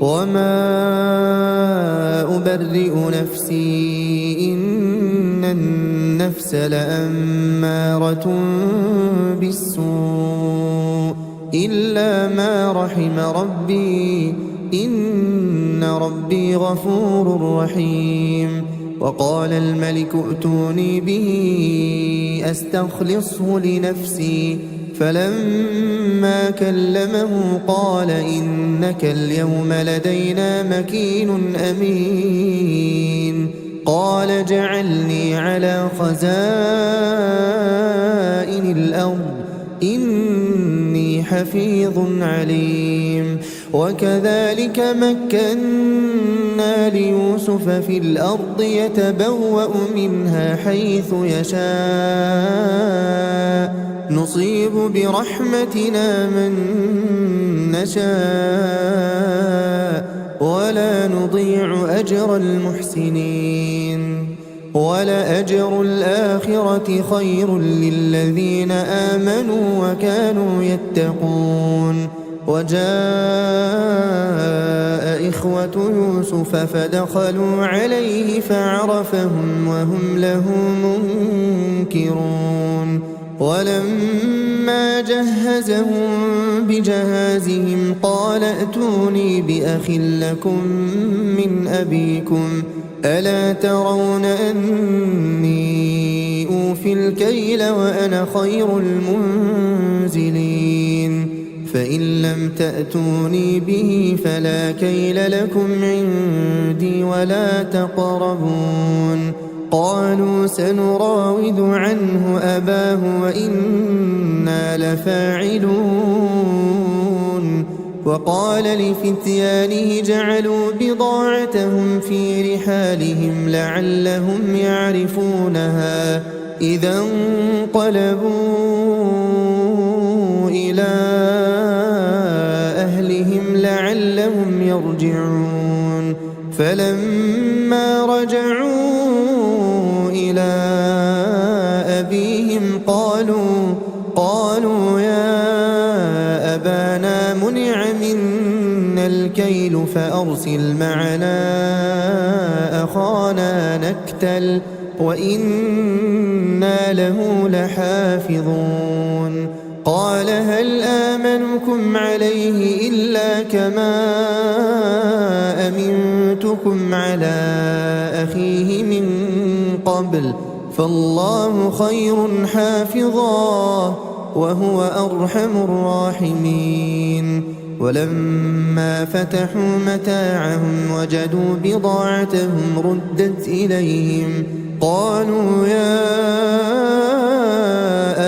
وما أبرئ نفسي إن النفس لأمارة بالسوء إلا ما رحم ربي إن ربي غفور رحيم. وقال الملك ائتوني به أستخلصه لنفسي فلما كلمه قال إنك اليوم لدينا مكين أمين. قال اجعلني على خزائن الأرض إني حفيظ عليم. وكذلك مكنا ليوسف في الأرض يتبوأ منها حيث يشاء نصيب برحمتنا من نشاء ولا نضيع أجر المحسنين. ولأجر الآخرة خير للذين آمنوا وكانوا يتقون. وجاء إخوة يوسف فدخلوا عليه فعرفهم وهم له منكرون. ولما جهزهم بجهازهم قال ائتوني بأخ لكم من أبيكم ألا ترون أني أوفي الكيل وأنا خير المنزلين. فإن لم تأتوني به فلا كيل لكم عندي ولا تقربون. قالوا سنراود عنه أباه وإنا لفاعلون. وقال لفتيانه جعلوا بضاعتهم في رحالهم لعلهم يعرفونها إذا انقلبوا إلى أهلهم لعلهم يرجعون. فلما رجعوا إلى أبيهم قالوا يا أبانا منع منا الكيل فأرسل معنا أخانا نكتل وإنا له لحافظون. قال هل آمنكم عليه إلا كما أمنتكم على أخيه من قبل فالله خير حافظا وهو أرحم الراحمين. ولما فتحوا متاعهم وجدوا بضاعتهم ردت إليهم قالوا يا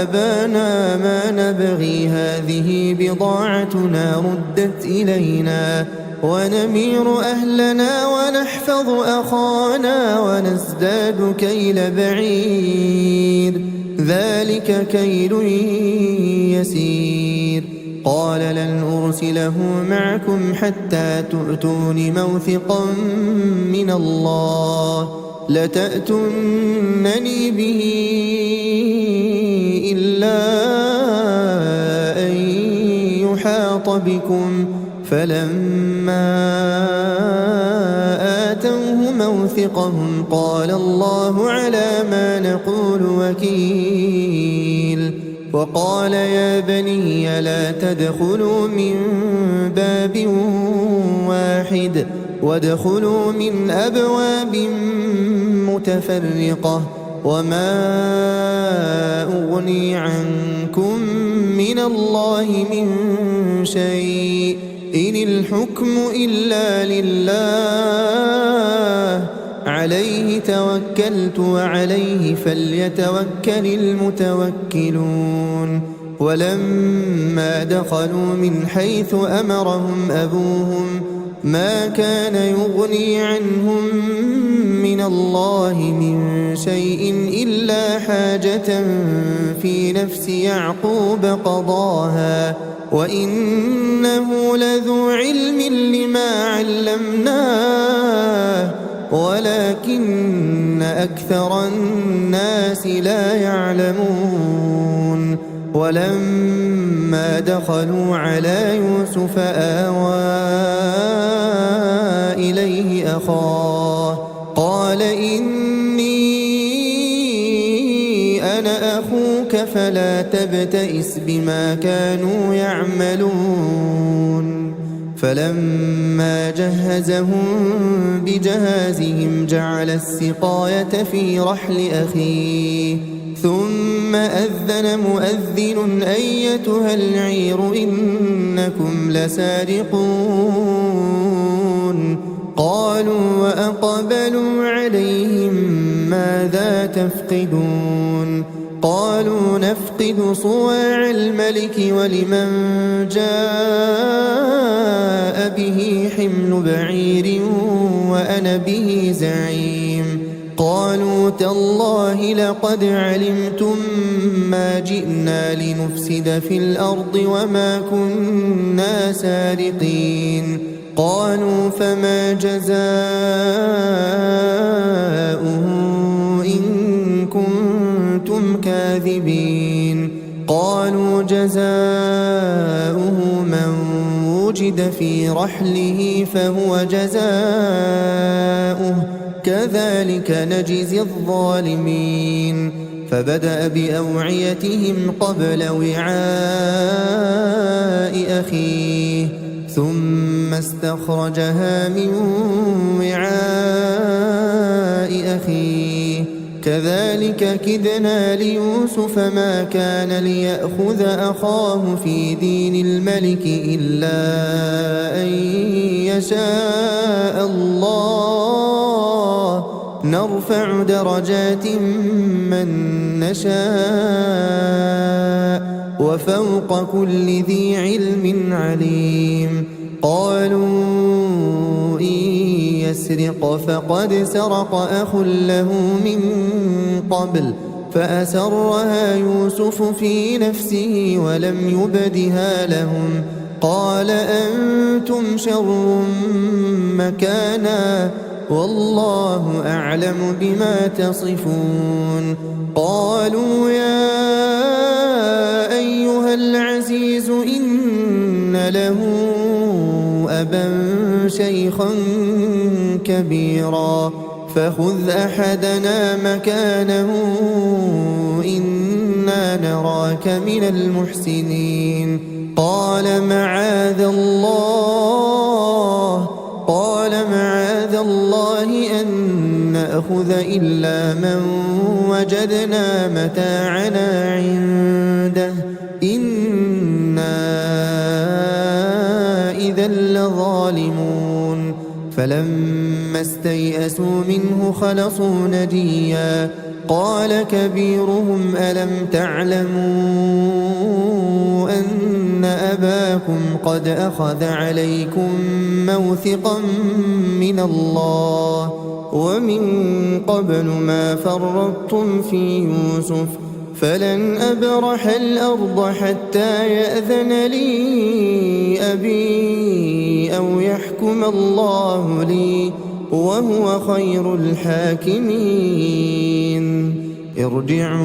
أبانا ما نبغي هذه بضاعتنا ردت إلينا ونمير أهلنا ونحفظ أخانا ونزداد كيل بعير ذلك كيل يسير. قال لن أرسله معكم حتى تؤتون موثقا من الله لتأتونني به إلا أن يحاط بكم. فلما آتوه موثقهم قال الله على ما نقول وكيل. وقال يا بني لا تدخلوا من باب واحد وادخلوا من أبواب متفرقة وما أغني عنكم من الله من شيء إن الحكم إلا لله عليه توكلت وعليه فليتوكل المتوكلون. ولما دخلوا من حيث أمرهم أبوهم ما كان يغني عنهم من الله من شيء إلا حاجة في نفس يعقوب قضاها وإنه لذو علم لما علمناه ولكن أكثر الناس لا يعلمون. ولما دخلوا على يوسف آوى أخاه قال إني أنا أخوك فلا تبتئس بما كانوا يعملون فلما جهزهم بجهازهم جعل السقاية في رحل أخيه ثم أذن مؤذن أيتها العير إنكم لسارقون قالوا وأقبلوا عليهم ماذا تفقدون قالوا نفقد صواع الملك ولمن جاء به حمل بعير وأنا به زعيم قالوا تالله لقد علمتم ما جئنا لنفسد في الأرض وما كنا سارقين قالوا فما جزاؤه إن كنتم كاذبين قالوا جزاؤه من وجد في رحله فهو جزاؤه كذلك نجزي الظالمين فبدأ بأوعيتهم قبل وعاء أخيه ثم استخرجها من وعاء أخيه كذلك كدنا ليوسف ما كان ليأخذ أخاه في دين الملك إلا أن يشاء الله نرفع درجات من نشاء وفوق كل ذي علم عليم قالوا إن يسرق فقد سرق أخ له من قبل فأسرها يوسف في نفسه ولم يبدها لهم قال أنتم شر مكانا والله أعلم بما تصفون قالوا يا أيها العزيز إن له أبا شيخا كبيرا فخذ أحدنا مكانه إنا نراك من المحسنين قال معاذ الله أن نأخذ إلا من وجدنا متاعنا عنده إنا إذا لظالمون فلما استيئسوا منه خلصوا نجيا قال كبيرهم ألم تعلموا أن أباكم قد أخذ عليكم موثقا من الله ومن قبل ما فرطتم في يوسف فلن أبرح الأرض حتى يأذن لي أبي أو يحكم الله لي وهو خير الحاكمين ارجعوا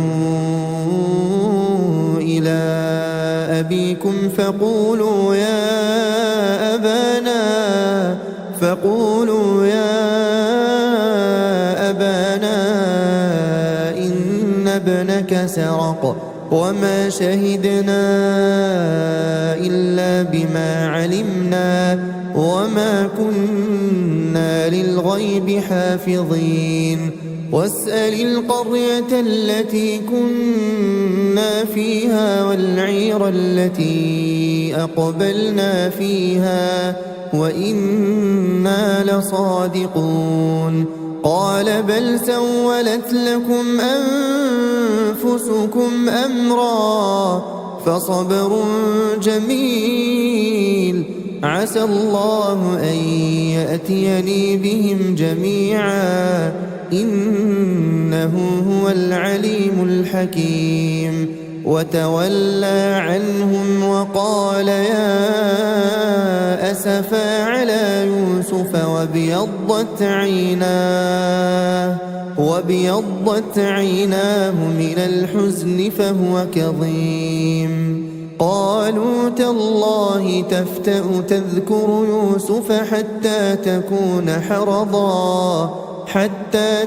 إلى أبيكم فقولوا يا أبانا إن ابنك سرق وما شهدنا إلا بما علمنا وما كنا للغيب حافظين واسأل القرية التي كنا فيها والعير التي أقبلنا فيها وإنا لصادقون قال بل سولت لكم أنفسكم أمرا فصبر جميل عسى الله أن يأتيني بهم جميعا إنه هو العليم الحكيم وتولى عنهم وقال يا أسفا على يوسف وابيضت عيناه من الحزن فهو كظيم قالوا تالله تفتأ تذكر يوسف حتى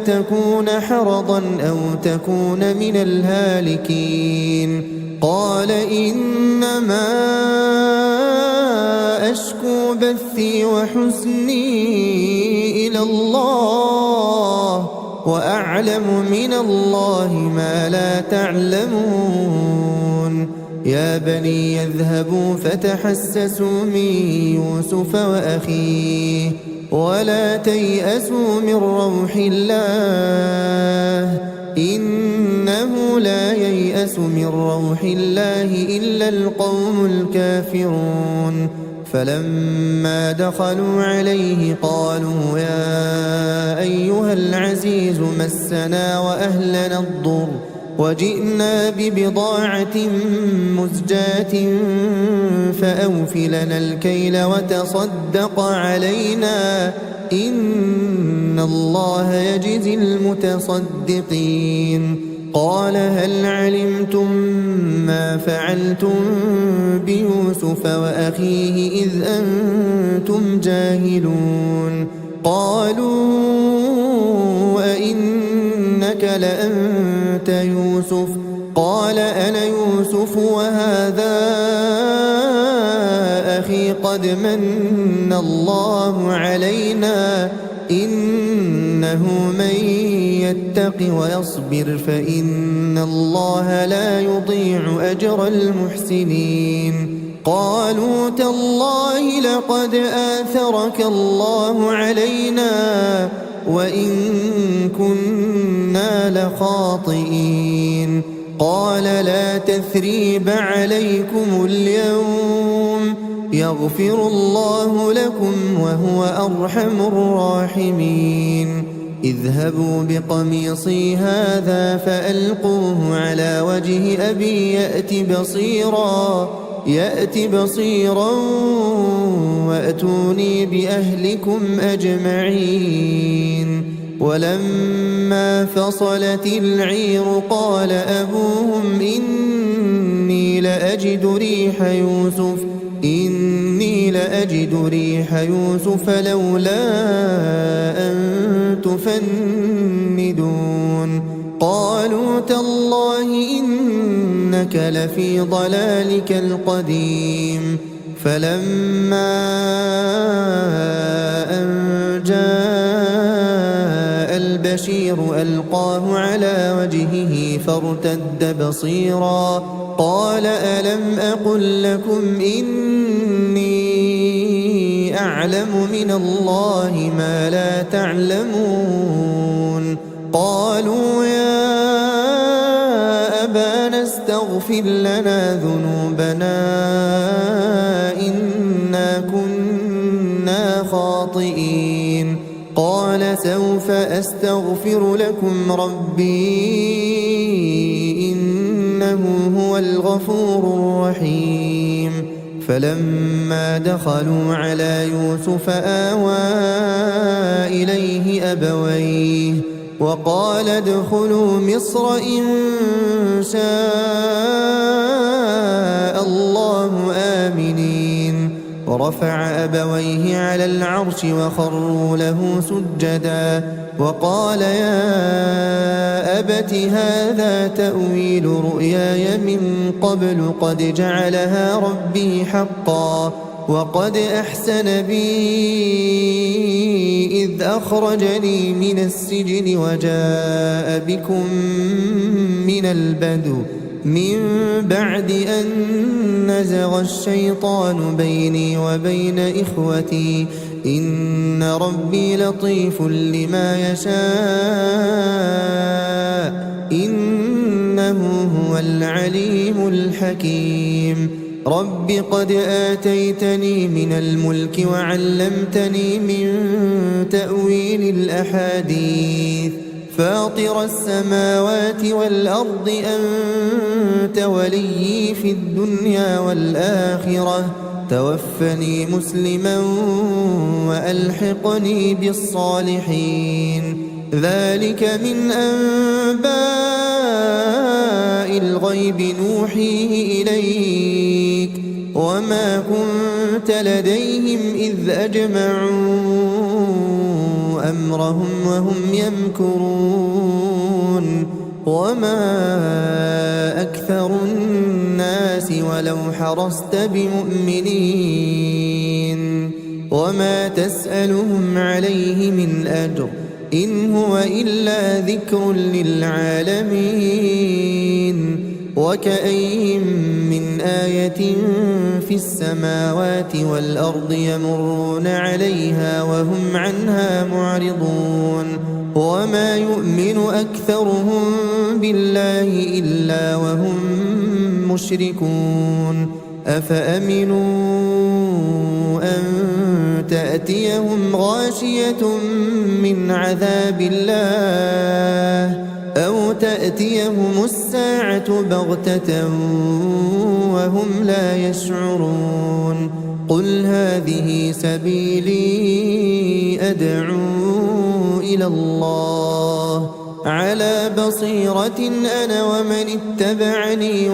تكون حرضا أو تكون من الهالكين قال إنما أشكو بثي وحزني إلى الله وأعلم من الله ما لا تعلمون يا بني يذهبوا فتحسسوا من يوسف وأخيه ولا تيأسوا من روح الله إنه لا ييأس من روح الله إلا القوم الكافرون فلما دخلوا عليه قالوا يا أيها العزيز مسنا وأهلنا الضر وجئنا ببضاعة مزجاة فأوف لنا الكيل وتصدق علينا إن الله يجزي المتصدقين قال هل علمتم ما فعلتم بيوسف وأخيه إذ أنتم جاهلون قالوا أئنك لأنت يوسف قال أنا يوسف وهذا أخي قد من الله علينا إنه من يتق ويصبر فإن الله لا يضيع أجر المحسنين قالوا تالله لقد آثرك الله علينا وإن كنا لخاطئين قال لا تثريب عليكم اليوم يغفر الله لكم وهو أرحم الراحمين اذهبوا بقميصي هذا فألقوه على وجه أبي يأت بصيرا وأتوني بأهلكم أجمعين ولما فصلت العير قال أبوهم إني لأجد ريح يوسف لولا أن تفندون قالوا تالله إنك لفي ضلالك القديم فلما أن جاء البشير ألقاه على وجهه فارتد بصيرا قال ألم أقل لكم إني أعلم من الله ما لا تعلمون قالوا يا أبانا استغفر لنا ذنوبنا إنا كنا خاطئين قال سوف أستغفر لكم ربي إنه هو الغفور الرحيم فلما دخلوا على يوسف آوى إليه أبويه وقال ادخلوا مصر إن شاء الله آمنين ورفع أبويه على العرش وخروا له سجدا وقال يا أبت هذا تأويل رؤياي من قبل قد جعلها ربي حقا وقد أحسن بي إذ أخرجني من السجن وجاء بكم من البدو من بعد أن نزغ الشيطان بيني وبين إخوتي إن ربي لطيف لما يشاء إنه هو العليم الحكيم رب قد آتيتني من الملك وعلمتني من تأويل الأحاديث فاطر السماوات والأرض أنت وليي في الدنيا والآخرة توفني مسلما وألحقني بالصالحين ذلك من أنباء الغيب نوحيه إليك وما كنت لديهم إذ أجمعوا أمرهم وهم يمكرون وما أكثر الناس ولو حرصت بمؤمنين وما تسألهم عليه من أجر إن هو إلا ذكر للعالمين وكأين من آية في السماوات والأرض يمرون عليها وهم عنها معرضون وما يؤمن أكثرهم بالله إلا وهم مشركون أفأمنوا أن تأتيهم غاشية من عذاب الله أو تأتيهم الساعة بغتة وهم لا يشعرون قل هذه سبيلي أدعو إلى الله على بصيرة أنا ومن اتبعني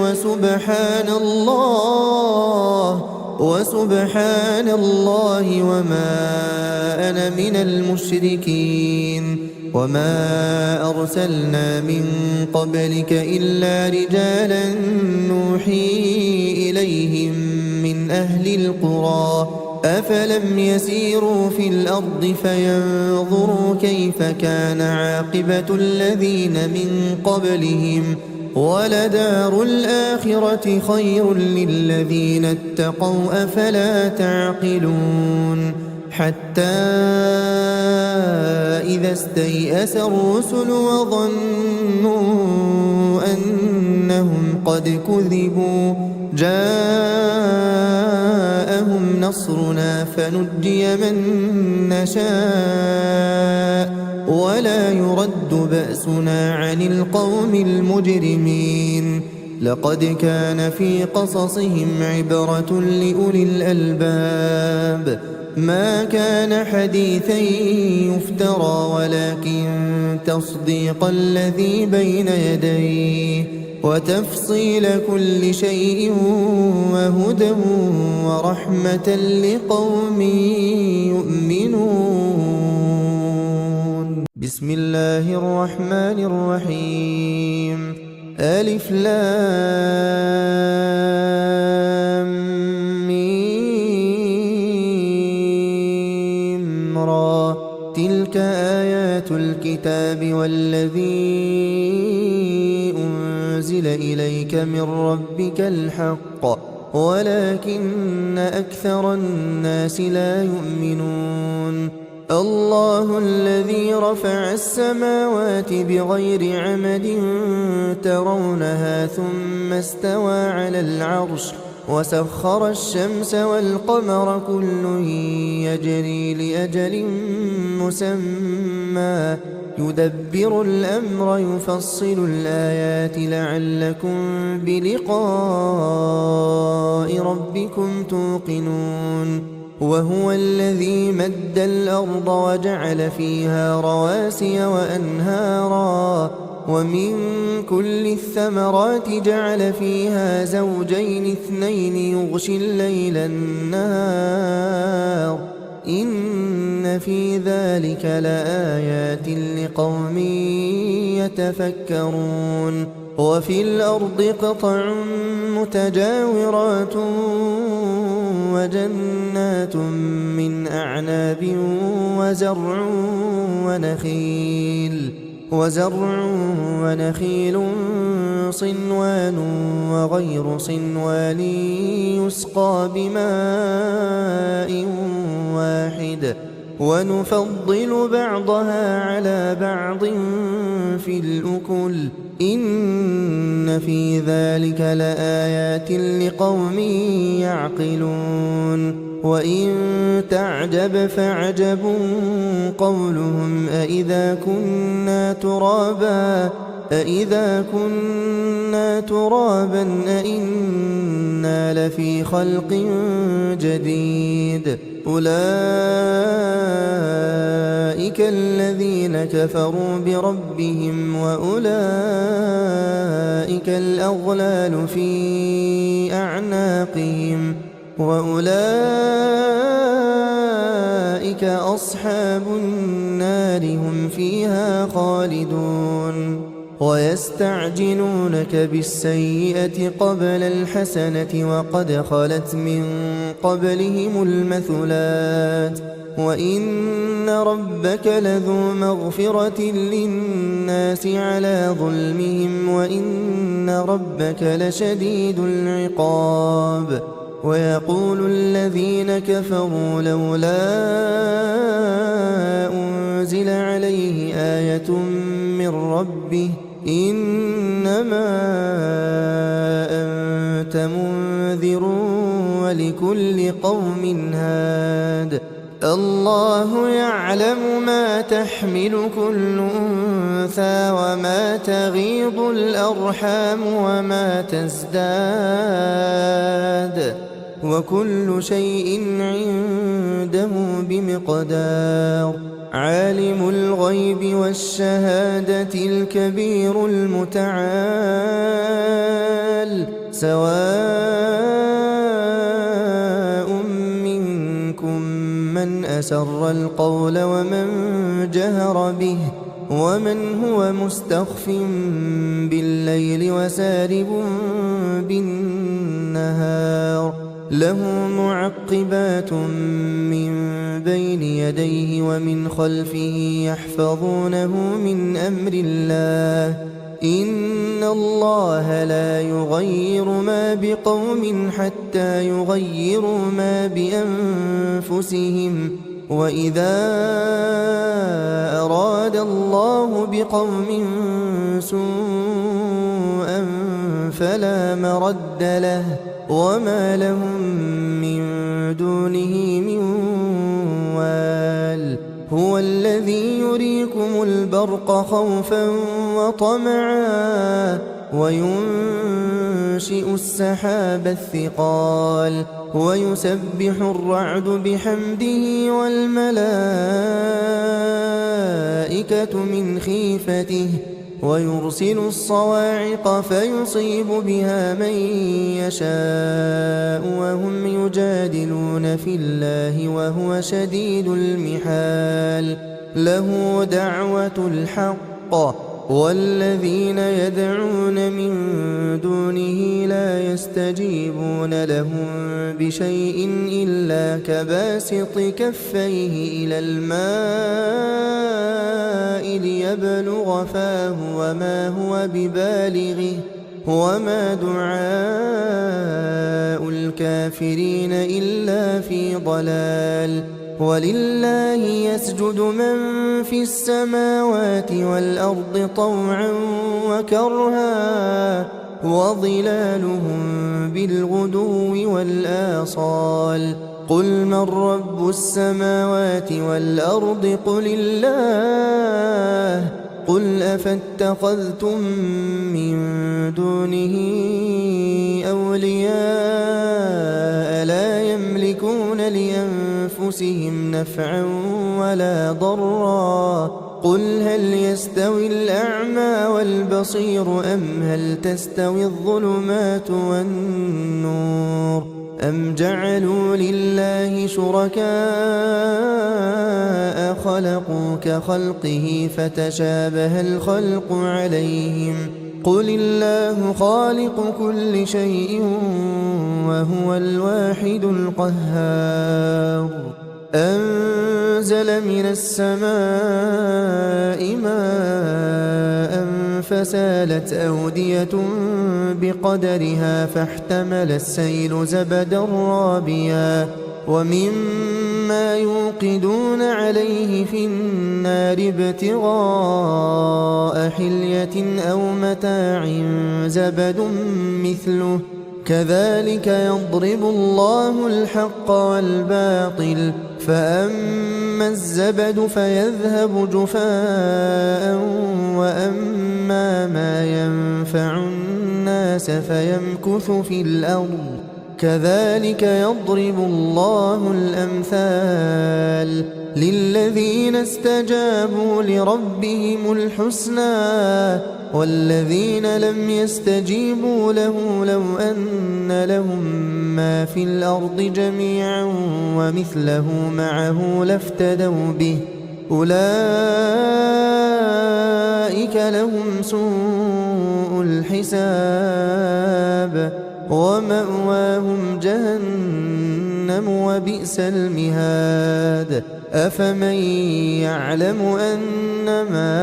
وسبحان الله وما أنا من المشركين وما أرسلنا من قبلك إلا رجالا نوحي إليهم من أهل القرى أفلم يسيروا في الأرض فينظروا كيف كان عاقبة الذين من قبلهم ولدار الآخرة خير للذين اتقوا أفلا تعقلون حتى إذا استيأس الرسل وظنوا أنهم قد كذبوا جاءهم نصرنا فنجي من نشاء ولا يرد بأسنا عن القوم المجرمين لقد كان في قصصهم عبرة لأولي الألباب ما كان حديثا يفترى ولكن تصديق الذي بين يديه وتفصيل كل شيء وهدى ورحمة لقوم يؤمنون بسم الله الرحمن الرحيم ألف لام ميم را تلك آيات الكتاب والذي أنزل إليك من ربك الحق ولكن أكثر الناس لا يؤمنون الله الذي رفع السماوات بغير عمد ترونها ثم استوى على العرش وسخر الشمس والقمر كل يجري لأجل مسمى يدبر الأمر يفصل الآيات لعلكم بلقاء ربكم توقنون وهو الذي مد الأرض وجعل فيها رواسي وأنهارا ومن كل الثمرات جعل فيها زوجين اثنين يغشي الليل النهار إن في ذلك لآيات لقوم يتفكرون وفي الأرض قطع متجاورات وجنات من أعناب وزرع ونخيل صنوان وغير صنوان يسقى بماء واحد ونفضل بعضها على بعض في الأكل إن في ذلك لآيات لقوم يعقلون وإن تعجب فعجب قولهم أإذا كنا ترابا أإنا لفي خلق جديد أولئك أولئك الذين كفروا بربهم وأولئك الأغلال في أعناقهم وأولئك أصحاب النار هم فيها خالدون ويستعجلونك بالسيئة قبل الحسنة وقد خلت من قبلهم المثلات وإن ربك لذو مغفرة للناس على ظلمهم وإن ربك لشديد العقاب ويقول الذين كفروا لولا أنزل عليه آية من ربه إنما أنت منذر ولكل قوم هاد الله يعلم ما تحمل كل أنثى وما تغيض الأرحام وما تزداد وكل شيء عنده بمقدار عالم الغيب والشهادة الكبير المتعال سواء منكم من أسر القول ومن جهر به ومن هو مستخف بالليل وسارب بالنهار له معقبات من بين يديه ومن خلفه يحفظونه من أمر الله إن الله لا يغير ما بقوم حتى يغيروا ما بأنفسهم وإذا أراد الله بقوم سوءا فلا مرد له وما لهم من دونه من وال هو الذي يريكم البرق خوفا وطمعا وينشئ السحاب الثقال ويسبح الرعد بحمده والملائكة من خيفته ويرسل الصواعق فيصيب بها من يشاء وهم يجادلون في الله وهو شديد المحال له دعوة الحق والذين يدعون من دونه لا يستجيبون لهم بشيء إلا كباسط كفيه إلى الماء ليبلغ فاه وما هو ببالغه وما دعاء الكافرين إلا في ضلال ولله يسجد من في السماوات والأرض طوعا وكرها وظلالهم بالغدو والآصال قل من رب السماوات والأرض قل الله قل أفاتخذتم من دونه أولياء لا يملكون لأنفسهم نفعا ولا ضرا قل هل يستوي الأعمى والبصير أم هل تستوي الظلمات والنور أم جعلوا لله شركاء خلقوا كخلقه فتشابه الخلق عليهم قل الله خالق كل شيء وهو الواحد القهار أنزل من السماء ماء فسالت أودية بقدرها فاحتمل السيل زبدا رابيا ومما يوقدون عليه في النار ابتغاء حلية أو متاع زبد مثله كذلك يضرب الله الحق والباطل فأما الزبد فيذهب جفاء وأما ما ينفع الناس فيمكث في الأرض كذلك يضرب الله الأمثال للذين استجابوا لربهم الحسنى والذين لم يستجيبوا له لو أن لهم ما في الأرض جميعا ومثله معه لافتدوا به أولئك لهم سوء الحساب ومأواهم جهنم وبئس المهاد أفمن يعلم أنما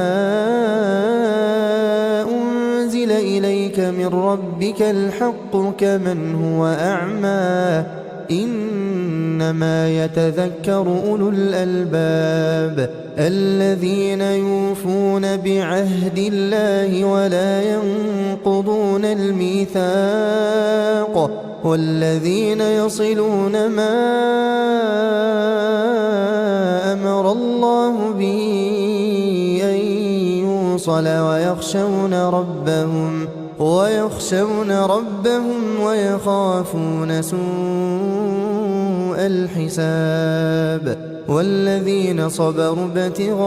أنزل إليك من ربك الحق كمن هو أعمى إنما يتذكر أولو الألباب الذين يوفون بعهد الله ولا ينقضون الميثاق والذين يصلون ما أمر الله به أن يوصل ويخشون ربهم ويخافون سوء الحساب والذين صبروا ابتغاء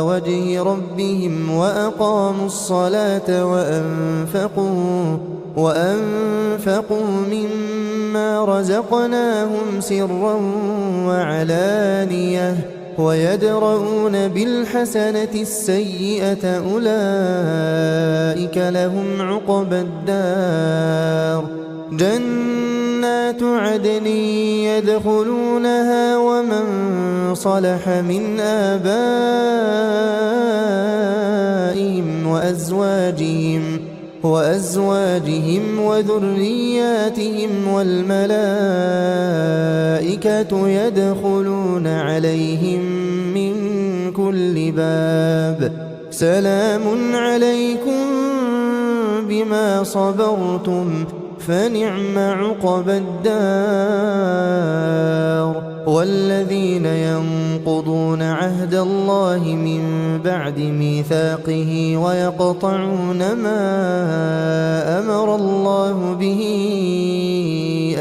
وجه ربهم وأقاموا الصلاة وأنفقوا مما رزقناهم سرا وعلانية ويدرؤون بالحسنة السيئة أولئك لهم عقبى الدار جنات عدن يدخلونها ومن صلح من آبائهم وأزواجهم وذرياتهم والملائكة يدخلون عليهم من كل باب سلام عليكم بما صبرتم فنعم عقبى الدار والذين ينقضون عهد الله من بعد ميثاقه ويقطعون ما أمر الله به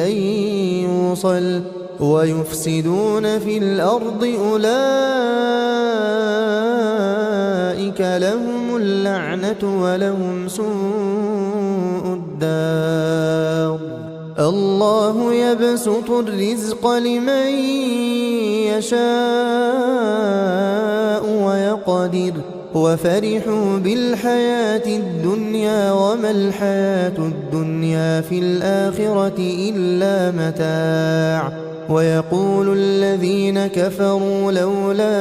أن يوصل ويفسدون في الأرض أولئك لهم اللعنة ولهم سوء الدار الله يبسط الرزق لمن يشاء ويقدر وفرحوا بالحياة الدنيا وما الحياة الدنيا في الآخرة إلا متاع ويقول الذين كفروا لولا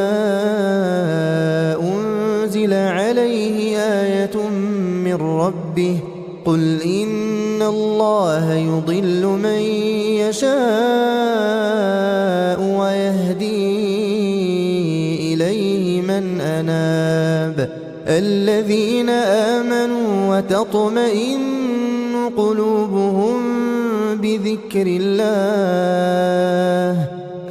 أنزل عليه آية من ربه قل إن الله يضل من يشاء ويهدي إليه من أناب الذين آمنوا وتطمئن قلوبهم بذكر الله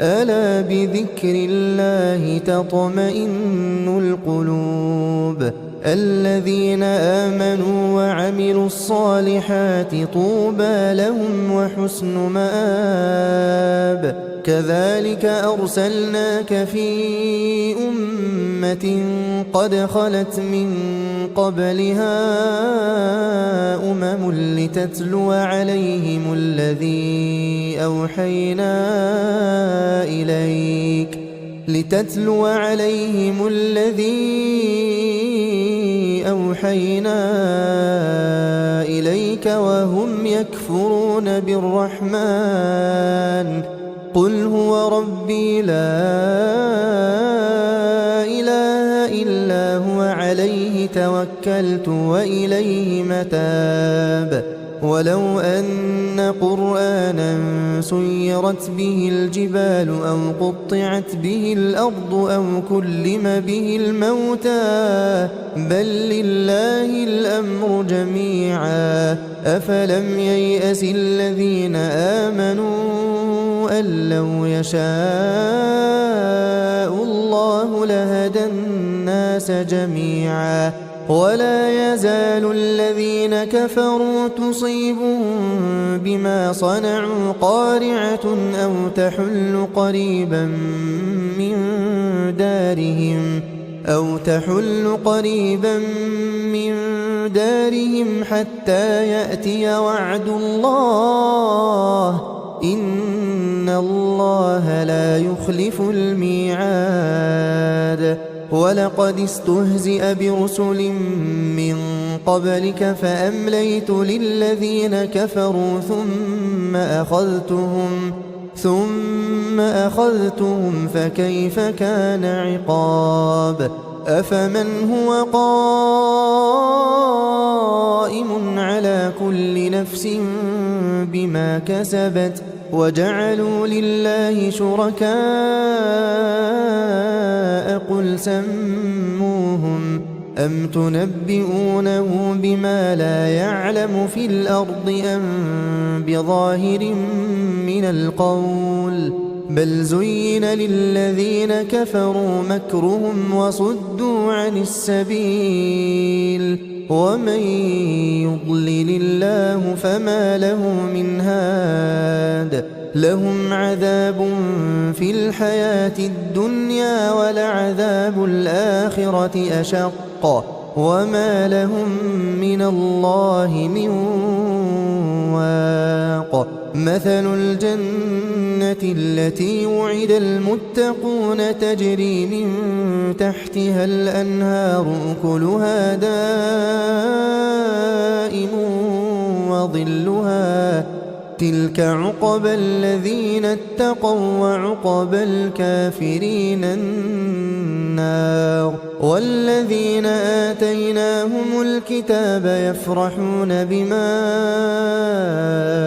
ألا بذكر الله تطمئن القلوب الذين آمنوا وعملوا الصالحات طوبى لهم وحسن مآب كذلك أرسلناك في أمة قد خلت من قبلها لتتلو عليهم الذي أوحينا إليك وهم يكفرون بالرحمن قل هو ربي لا إله إلا هو عليه توكلت وإليه متاب ولو أن قرآنا سيرت به الجبال أو قطعت به الأرض أو كلم به الموتى بل لله الأمر جميعا أفلم ييأس الذين آمنوا أن لو يشاء الله لهدى الناس جميعا ولا يزال الذين كفروا تصيبهم بما صنعوا قارعة أو تحل قريبا من دارهم حتى يأتي وعد الله إن الله لا يخلف الميعاد. ولقد استهزئ برسل من قبلك فأمليت للذين كفروا ثم أخذتهم فكيف كان عقاب. أفمن هو قائم على كل نفس بما كسبت وجعلوا لله شركاء قل سموهم أم تنبئونه بما لا يعلم في الأرض أم بظاهر من القول بل زين للذين كفروا مكرهم وصدوا عن السبيل ومن يضلل الله فما له من هاد. لهم عذاب في الحياة الدنيا ولعذاب الآخرة أشق وما لهم من الله من واق. مثل الجنة التي وعد المتقون تجري من تحتها الأنهار أكلها دائم وظلها تلك عقبى الذين اتقوا وعقبى الكافرين النار. والذين آتيناهم الكتاب يفرحون بما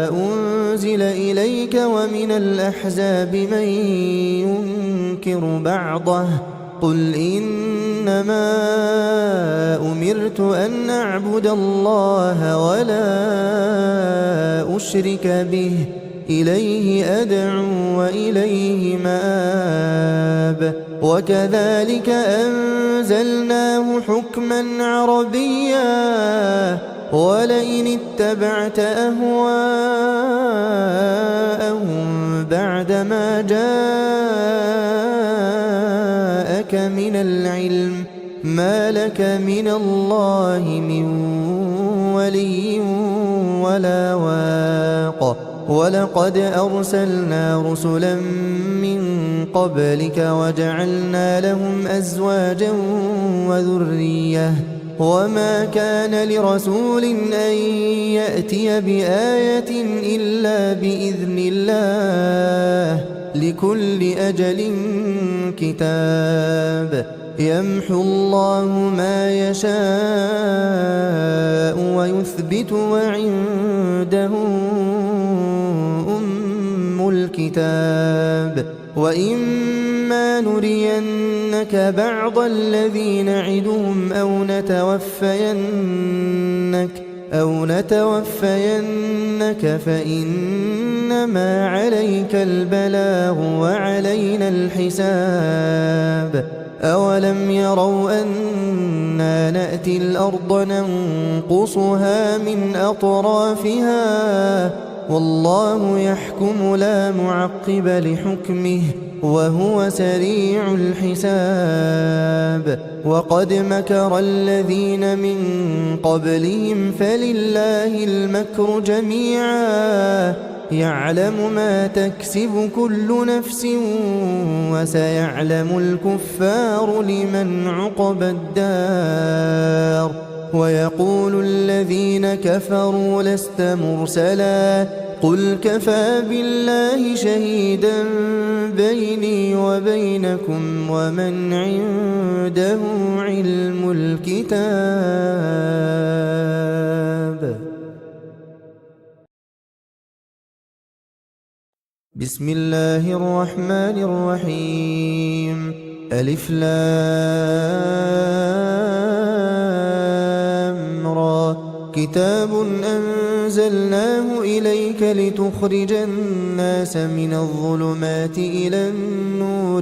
أنزل إليك ومن الأحزاب من ينكر بعضه قل إنما أمرت أن أعبد الله ولا أشرك به إليه أدعو وإليه مآب. وكذلك أنزلناه حكما عربيا ولئن اتبعت أهواءهم بعدما جاءك من العلم ما لك من الله من ولي ولا واق. ولقد أرسلنا رسلا من قبلك وجعلنا لهم أزواجا وذرية وما كان لرسول أن يأتي بآية إلا بإذن الله لكل أجل كتاب. يمحو الله ما يشاء ويثبت وعنده أم الكتاب. وإما نرينك بعض الذي نعدهم أو نتوفينك فإنما عليك البلاغ وعلينا الحساب. أولم يروا أنا نأتي الأرض ننقصها من أطرافها والله يحكم لا معقب لحكمه وهو سريع الحساب. وقد مكر الذين من قبلهم فلله المكر جميعا يعلم ما تكسب كل نفس وسيعلم الكفار لمن عقبى الدار. ويقول الذين كفروا لست مرسلا قل كفى بالله شهيدا بيني وبينكم ومن عنده علم الكتاب. بسم الله الرحمن الرحيم. ألف لام را كتاب أنزلناه إليك لتخرج الناس من الظلمات إلى النور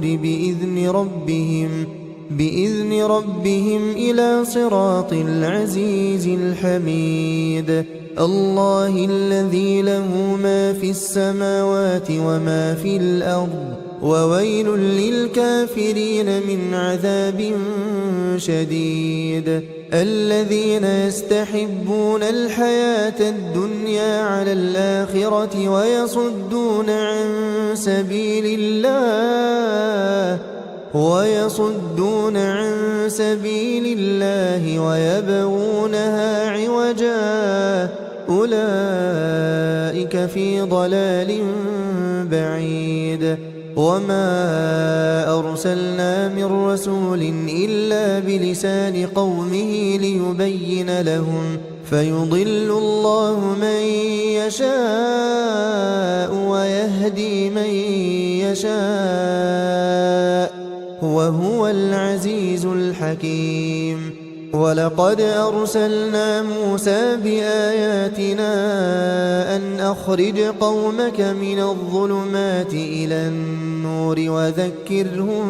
بإذن ربهم إلى صراط العزيز الحميد. الله الذي له ما في السماوات وما في الأرض، وويل للكافرين من عذاب شديد. الذين يستحبون الحياة الدنيا على الآخرة ويصدون عن سبيل الله ويبغونها عوجا، أولئك في ضلال بعيد. وما أرسلنا من رسول إلا بلسان قومه ليبين لهم، فيضل الله من يشاء ويهدي من يشاء، وهو العزيز الحكيم. ولقد أرسلنا موسى بآياتنا أن أخرج قومك من الظلمات إلى النور وذكرهم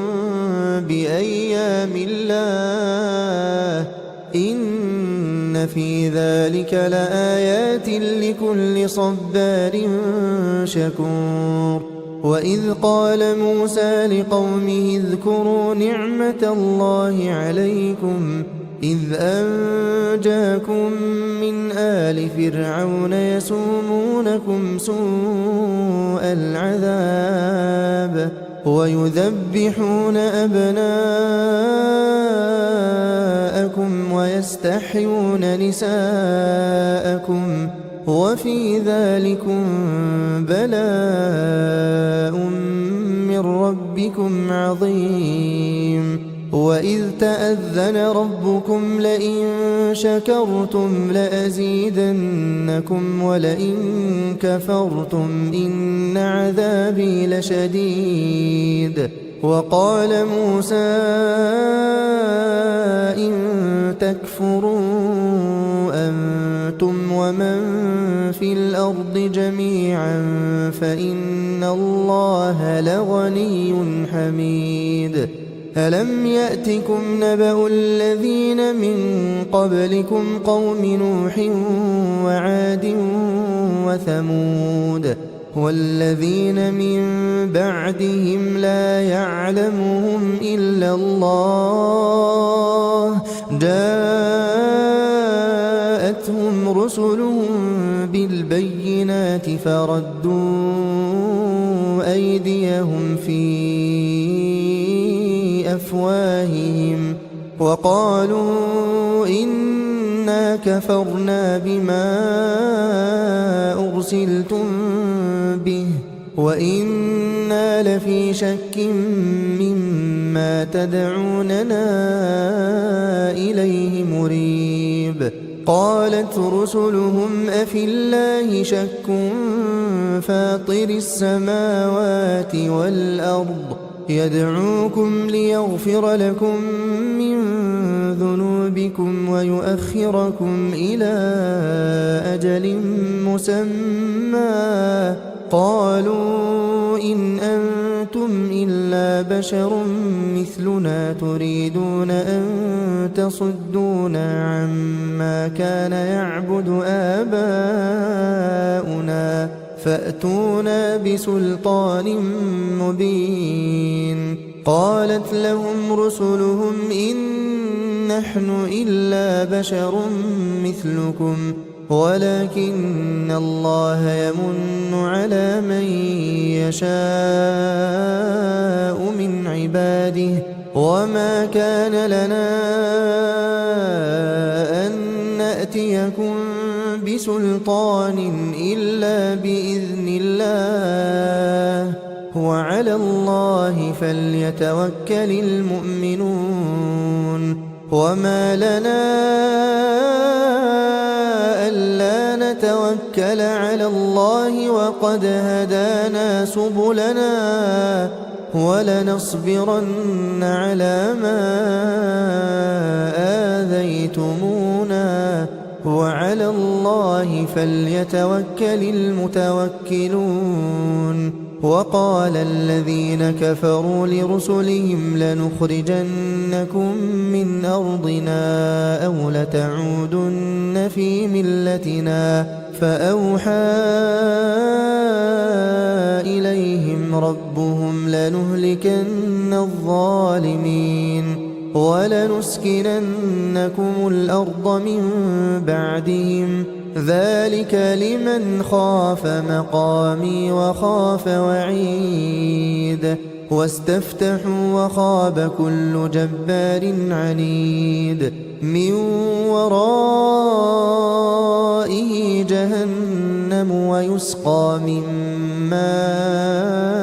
بأيام الله، إن في ذلك لآيات لكل صبار شكور. وإذ قال موسى لقومه اذكروا نعمة الله عليكم إذ أنجاكم من آل فرعون يسومونكم سوء العذاب ويذبحون أبناءكم ويستحيون نساءكم، وفي ذلكم بلاء من ربكم عظيم. وإذ تأذن ربكم لئن شكرتم لأزيدنكم ولئن كفرتم إن عذابي لشديد. وقال موسى إن تكفروا أنتم ومن في الأرض جميعا فإن الله لغني حميد. ألم يأتكم نبأ الذين من قبلكم قوم نوح وعاد وثمود والذين من بعدهم لا يعلمهم إلا الله، جاءتهم رسلهم بالبينات فردوا أيديهم في أفواههم وقالوا إنا كفرنا بما أرسلتم به وإنا لفي شك مما تدعوننا إليه مريب. قالت رسلهم أفي الله شك فاطر السماوات والأرض يدعوكم ليغفر لكم من ذنوبكم ويؤخركم إلى أجل مسمى، قالوا إن أنتم إلا بشر مثلنا تريدون أن تصدونا عما كان يعبد آباؤنا فأتونا بسلطان مبين. قالت لهم رسلهم إن نحن إلا بشر مثلكم ولكن الله يمن على من يشاء من عباده وما كان لنا أن نأتيكم بسلطان إلا بإذن الله وعلى الله فليتوكل المؤمنون. وما لنا ألا نتوكل على الله وقد هدانا سبلنا ولنصبرن على ما آذيتمونا وعلى الله فليتوكل المتوكلون. وقال الذين كفروا لرسلهم لنخرجنكم من أرضنا أو لتعودن في ملتنا فأوحى إليهم ربهم لنهلكن الظالمين ولنسكننكم الأرض من بعدهم ذلك لمن خاف مقامي وخاف وعيد واستفتحوا وخاب كل جبار عنيد من ورائه جهنم ويسقى من ماء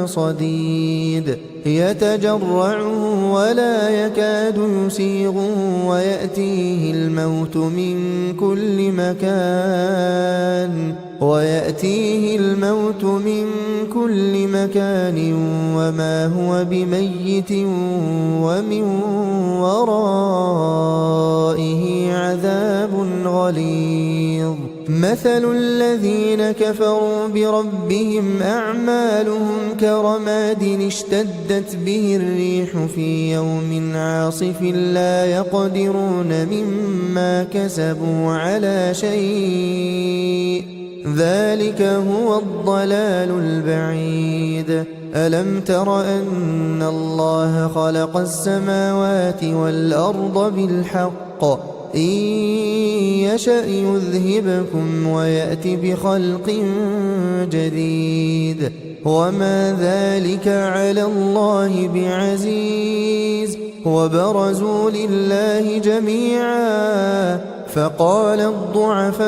صديد يتجرعه ولا يكاد يسيغه ويأتيه الموت من كل مكان وما هو بميت ومن ورائه عذاب غليظ مثل الذين كفروا بربهم أعمالهم كرماد اشتدت به الريح في يوم عاصف لا يقدرون مما كسبوا على شيء ذلك هو الضلال البعيد ألم تر أن الله خلق السماوات والأرض بالحق إن يشأ يذهبكم ويأت بخلق جديد وما ذلك على الله بعزيز وبرزوا لله جميعا فقال الضعفاء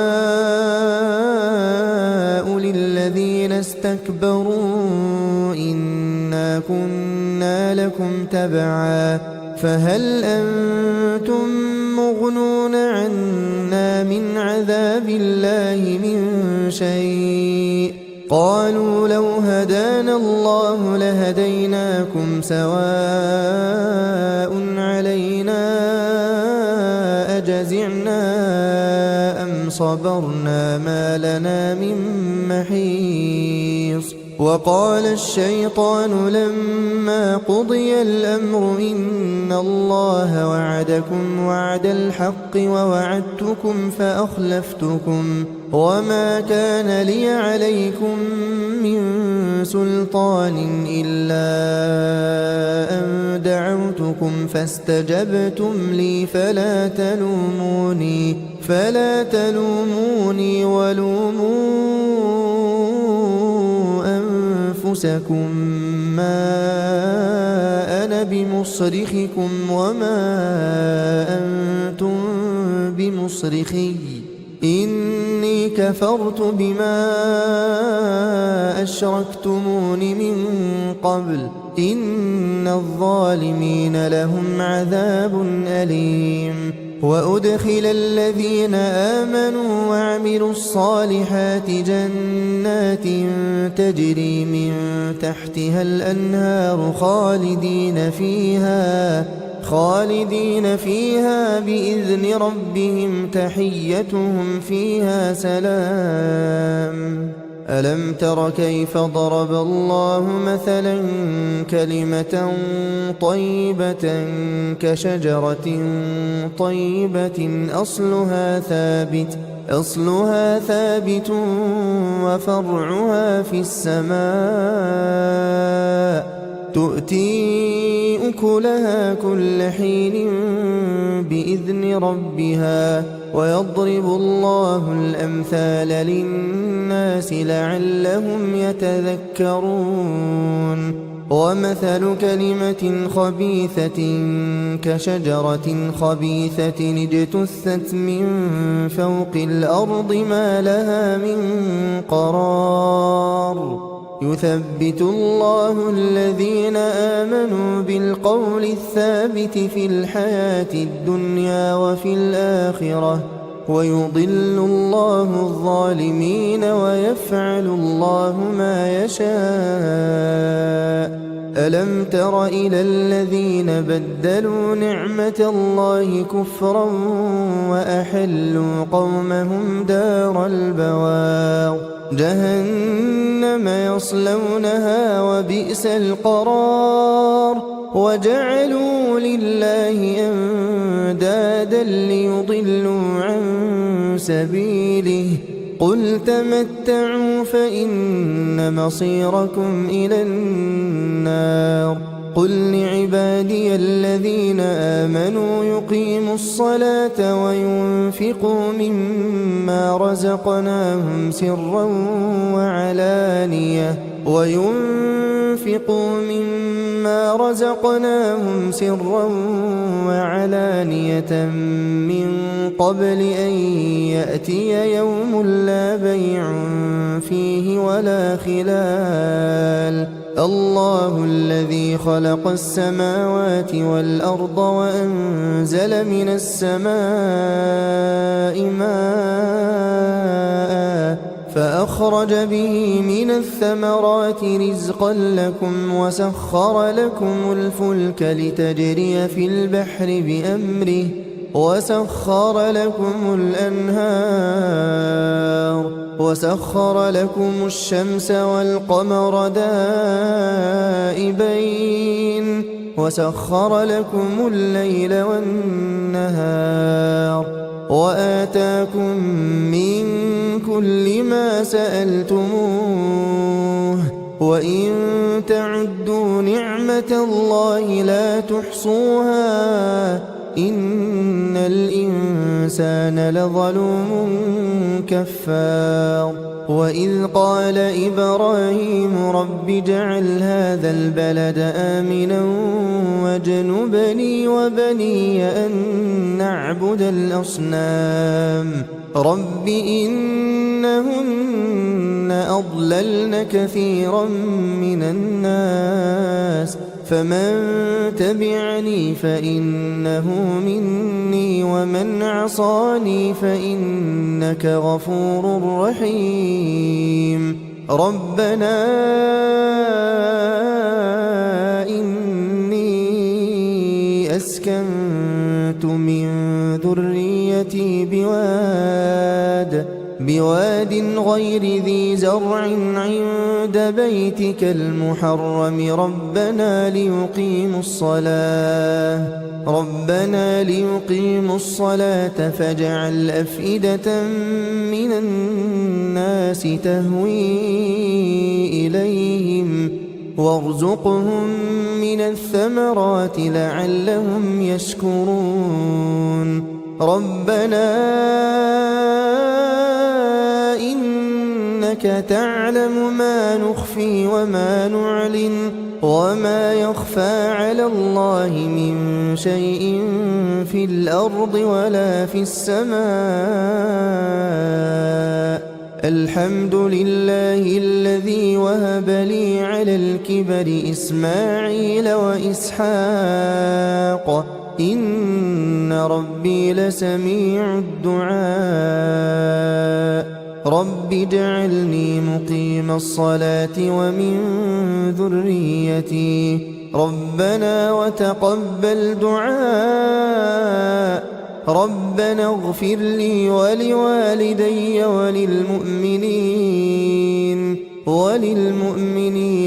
للذين استكبروا إنا كنا لكم تبعا فهل أنتم مغنون عنا من عذاب الله من شيء قالوا لو هدانا الله لهديناكم سواء علينا أجزعنا أم صبرنا ما لنا من محيص وقال الشيطان لما قضي الأمر إن الله وعدكم وعد الحق ووعدتكم فأخلفتكم وما كان لي عليكم من سلطان إلا أن دعوتكم فاستجبتم لي فلا تلوموني ولوموا أنفسكم ما أنا بمصرخكم وما أنتم بمصرخي إني كفرت بما أشركتمون من قبل إن الظالمين لهم عذاب أليم وأدخل الذين آمنوا وعملوا الصالحات جنات تجري من تحتها الأنهار خالدين فيها بإذن ربهم تحيتهم فيها سلام ألم تر كيف ضرب الله مثلا كلمة طيبة كشجرة طيبة أصلها ثابت وفرعها في السماء تؤتي أكلها كل حين بإذن ربها ويضرب الله الأمثال للناس لعلهم يتذكرون ومثل كلمة خبيثة كشجرة خبيثة اجتثت من فوق الأرض ما لها من قرار يثبت الله الذين آمنوا بالقول الثابت في الحياة الدنيا وفي الآخرة ويضل الله الظالمين ويفعل الله ما يشاء ألم تر إلى الذين بدلوا نعمة الله كفرا وأحلوا قومهم دار البوار جهنم يصلونها وبئس القرار وجعلوا لله أندادا ليضلوا عن سبيله قل تمتعوا فإن مصيركم إلى النار قل لعبادي الذين آمنوا يقيموا الصلاة وينفقوا مما رزقناهم سرا وعلانية من قبل أن يأتي يوم لا بيع فيه ولا خلال الله الذي خلق السماوات والأرض وأنزل من السماء ماء فأخرج به من الثمرات رزقا لكم وسخر لكم الفلك لتجري في البحر بأمره وسخر لكم الأنهار وسخر لكم الشمس والقمر دائبين وسخر لكم الليل والنهار وآتاكم من كل ما سألتموه وإن تعدوا نعمة الله لا تحصوها إن الإنسان لظلوم كفار وإذ قال إبراهيم رب اجعل هذا البلد آمنا واجنبني وبني أن نعبد الأصنام رب إنهن أضللن كثيرا من الناس فمن تبعني فإنه مني ومن عصاني فإنك غفور رحيم ربنا إني أسكنت من ذريتي بواد غير ذي زرع عند بيتك المحرم ربنا ليقيموا الصلاة فاجعل أفئدة من الناس تهوي إليهم وارزقهم من الثمرات لعلهم يشكرون ربنا إنك تعلم ما نخفي وما نعلن وما يخفى على الله من شيء في الأرض ولا في السماء الحمد لله الذي وهب لي على الكبر إسماعيل وإسحاق إن ربي لسميع الدعاء رب اجعلني مقيم الصلاة ومن ذريتي ربنا وتقبل دعاء ربنا اغفر لي ولوالدي وللمؤمنين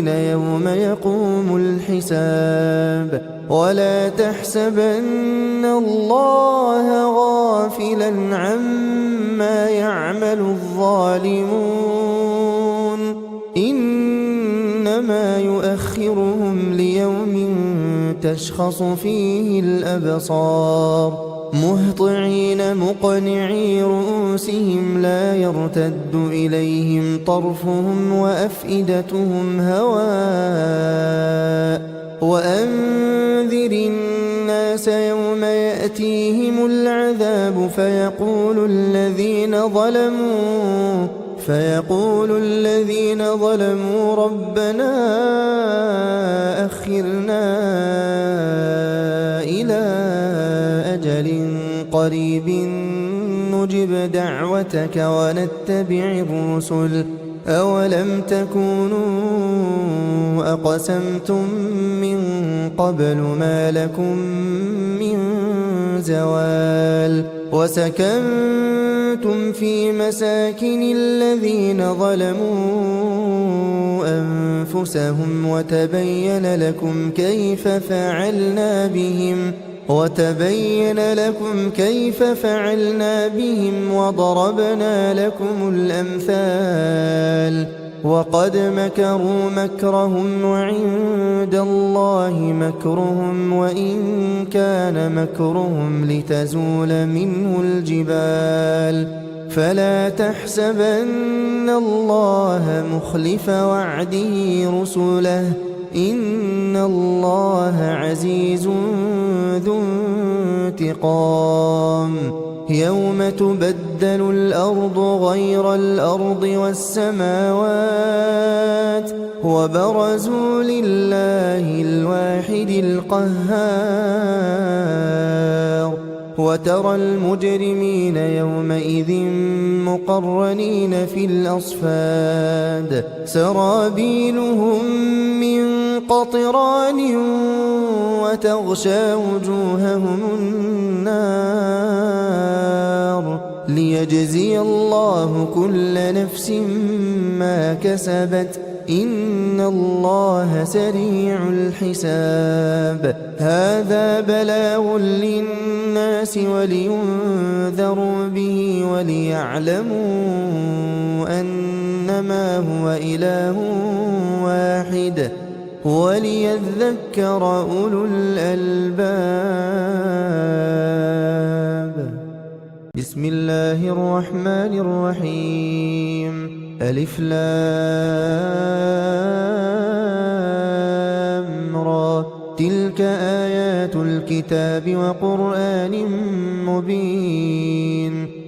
يوم يقوم الحساب ولا تحسبن الله غافلا عما يعمل الظالمون إنما يؤخرهم ليوم تشخص فيه الأبصار مهطعين مقنعي رؤوسهم لا يرتد إليهم طرفهم وأفئدتهم هواء وأنذر الناس يوم يأتيهم العذاب فيقول الذين ظلموا ربنا أخرنا إلى أجل قريب نجب دعوتك ونتبع الرسل أولم تكونوا أقسمتم من قبل ما لكم من زوال وسكنتم في مساكن الذين ظلموا أنفسهم وتبين لكم كيف فعلنا بهم وضربنا لكم الأمثال وقد مكروا مكرهم وعند الله مكرهم وإن كان مكرهم لتزول منه الجبال فلا تحسبن الله مخلف وعده رسله إن الله عزيز ذو انتقام يوم تبدل الأرض غير الأرض والسماوات وبرزوا لله الواحد القهار وترى المجرمين يومئذ مقرنين في الأصفاد سرابيلهم من قطران وتغشى وجوههم النار ليجزي الله كل نفس ما كسبت إن الله سريع الحساب هذا بلاغ للناس ولينذروا به وليعلموا أنما هو إله واحد وليذكر أولو الألباب بسم الله الرحمن الرحيم ألف لام را تلك آيات الكتاب وقرآن مبين